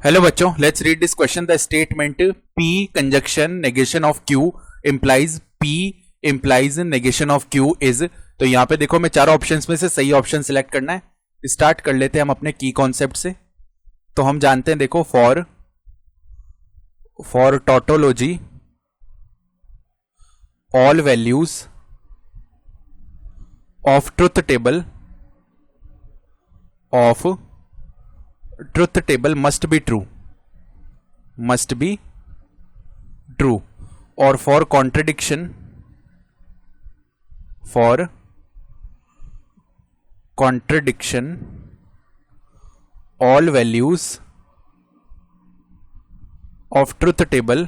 Hello बच्चों, let's read this question. The statement P conjunction negation of Q implies P implies negation of Q is. तो यहां पे देखो, मैं चारों ऑप्शंस में से सही ऑप्शन सिलेक्ट करना है। स्टार्ट कर लेते हैं हम अपने की कॉन्सेप्ट से। तो हम जानते हैं, देखो, for tautology all values of truth table must be true or for contradiction all values of truth table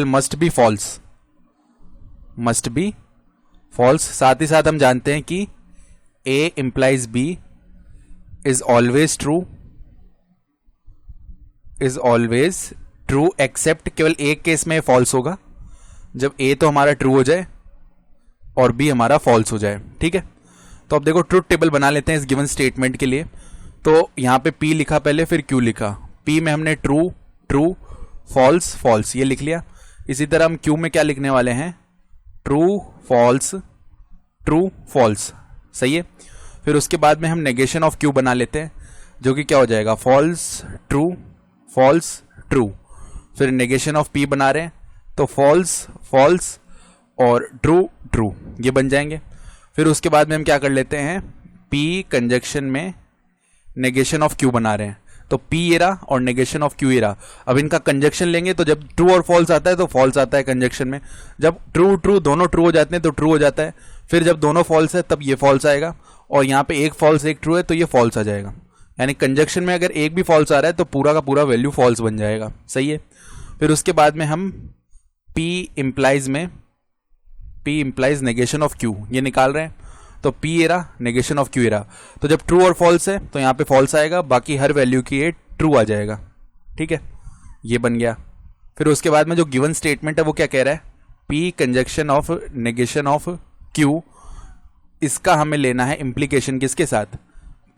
must be false। साथ ही साथ हम जानते हैं कि A implies B is always true except केवल एक केस में फॉल्स होगा, जब A तो हमारा ट्रू हो जाए और B हमारा फॉल्स हो जाए। ठीक है, तो अब देखो ट्रुथ टेबल बना लेते हैं इस गिवन स्टेटमेंट के लिए। तो यहां पे P लिखा पहले, फिर Q लिखा। P में हमने ट्रू फॉल्स ये लिख लिया। इसी तरह हम Q में क्या लिखने वाले हैं, ट्रू फॉल्स। सही है। फिर उसके बाद में हम नेगेशन ऑफ Q बना लेते हैं, जो कि क्या हो जाएगा, फॉल्स ट्रू। फिर नेगेशन ऑफ P बना रहे हैं, तो फॉल्स और ट्रू ये बन जाएंगे। फिर उसके बाद में हम क्या कर लेते हैं, P कंजक्शन में नेगेशन ऑफ Q बना रहे हैं, तो P एरा और नेगेशन ऑफ Q एरा। अब इनका कंजक्शन लेंगे तो जब ट्रू और फॉल्स आता है तो फॉल्स आता है कंजक्शन में। जब ट्रू दोनों ट्रू हो जाते हैं तो ट्रू हो जाता है। फिर जब दोनों फॉल्स है तब ये फॉल्स आएगा, और यहाँ पे एक फॉल्स एक ट्रू है तो ये फॉल्स आ जाएगा। यानी कंजक्शन में अगर एक भी फॉल्स आ रहा है तो पूरा का पूरा वैल्यू फॉल्स बन जाएगा। सही है। फिर उसके बाद में हम P implies negation of Q ये निकाल रहे हैं, तो P era negation of Q era. तो जब ट्रू और फॉल्स है तो यहाँ पे फॉल्स आएगा, बाकी हर वैल्यू की ये ट्रू आ जाएगा। ठीक है, ये बन गया। फिर उसके बाद में जो गिवन स्टेटमेंट है वो क्या कह रहा है, P conjunction of negation of Q, इसका हमें लेना है इम्प्लीकेशन किसके साथ,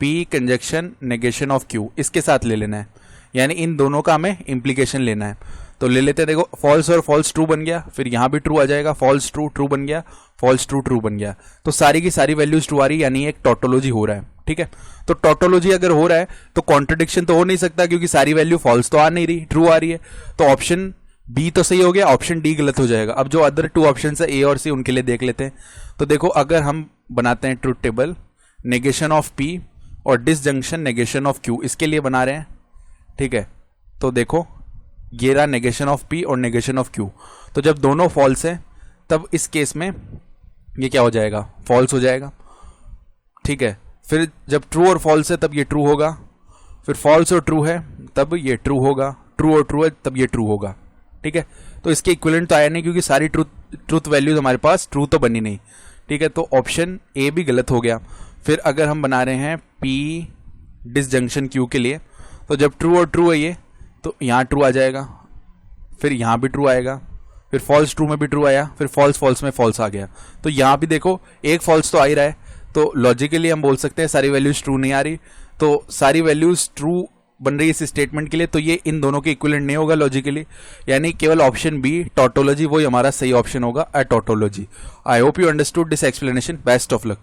P conjunction negation of Q इसके साथ ले लेना है। यानी इन दोनों का हमें इम्प्लीकेशन लेना है। तो ले लेते हैं, देखो फॉल्स और फॉल्स ट्रू बन गया, फिर यहां भी ट्रू आ जाएगा, फॉल्स ट्रू बन गया, फॉल्स ट्रू बन गया। तो सारी की सारी वैल्यूज ट्रू आ रही, यानी एक टोटोलॉजी हो रहा है। ठीक है, तो टोटोलॉजी अगर हो रहा है तो कॉन्ट्रडिक्शन तो हो नहीं सकता, क्योंकि सारी वैल्यू फॉल्स तो आ नहीं रही, ट्रू आ रही है। तो ऑप्शन बी तो सही हो गया, ऑप्शन डी गलत हो जाएगा। अब जो अदर टू ऑप्शन है ए और सी, उनके लिए देख लेते हैं। तो देखो, अगर हम बनाते हैं truth table, negation of P और डिसजंक्शन नेगेशन ऑफ Q इसके लिए बना रहे हैं। ठीक है, तो देखो ये रहा नेगेशन ऑफ P और नेगेशन ऑफ Q। तो जब दोनों फॉल्स है तब इस केस में ये क्या हो जाएगा, फॉल्स हो जाएगा। ठीक है, फिर जब ट्रू और फॉल्स है तब ये ट्रू होगा, फिर फॉल्स और ट्रू है तब ये ट्रू होगा, ट्रू और ट्रू है तब ये ट्रू होगा। ठीक है, तो इसके इक्विवेलेंट तो आया नहीं, क्योंकि सारी ट्रूथ वैल्यूज हमारे पास ट्रू तो बनी नहीं। ठीक है, तो ऑप्शन ए भी गलत हो गया। फिर अगर हम बना रहे हैं P डिसजंक्शन Q के लिए, तो जब ट्रू और ट्रू है ये, तो यहाँ ट्रू आ जाएगा, फिर यहाँ भी ट्रू आएगा, फिर फॉल्स ट्रू में भी ट्रू आया, फिर फॉल्स में फॉल्स आ गया। तो यहाँ भी देखो एक फॉल्स तो आ ही रहा है, तो लॉजिकली हम बोल सकते हैं सारी वैल्यूज ट्रू नहीं आ रही। तो सारी वैल्यूज ट्रू बन रही है इस स्टेटमेंट के लिए, तो ये इन दोनों के इक्विवेलेंट नहीं होगा लॉजिकली। यानी केवल ऑप्शन बी टोटोलॉजी, वही हमारा सही ऑप्शन होगा, a tautology. I hope you understood this explanation. Best of luck.